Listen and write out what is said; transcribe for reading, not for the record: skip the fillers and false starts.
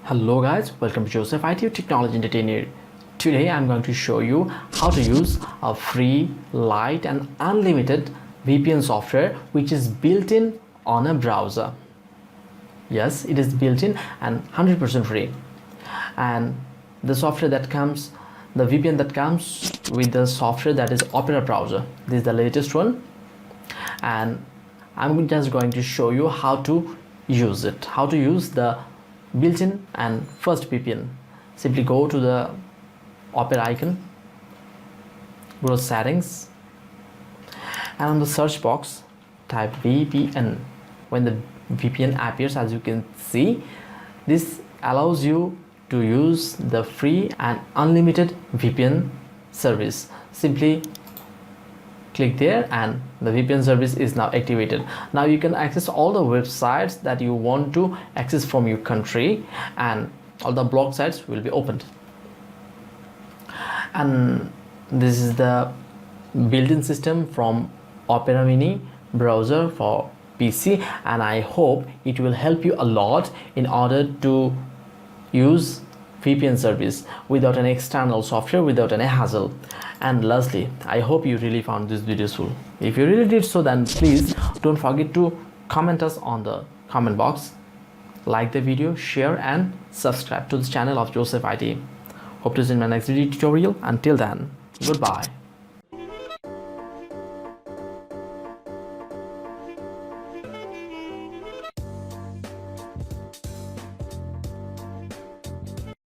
Hello guys, welcome to Joseph IT Technology Entertainer. Today I'm going to show you how to use a free, light and unlimited VPN software which is built in on a browser. Yes, it is built in and 100% free. And the software that comes, the VPN that comes with the software that is Opera browser. This is the latest one. And I'm just going to show you how to use it, how to use the built-in and first VPN. Simply go to the Opera icon, go to settings, and on the search box type VPN. When the VPN appears, as you can see, this allows you to use the free and unlimited VPN service. Simply click there and the VPN service is now activated. Now you can access all the websites that you want to access from your country, and all the blog sites will be opened. And this is the built-in system from Opera Mini browser for PC, and I hope it will help you a lot in order to use VPN service without an external software, without any hassle. And lastly, I hope you really found this video useful. If you really did so, then please don't forget to comment us on the comment box, like the video, share and subscribe to the channel of Joseph IT. Hope to see you in my next video tutorial. Until then, goodbye.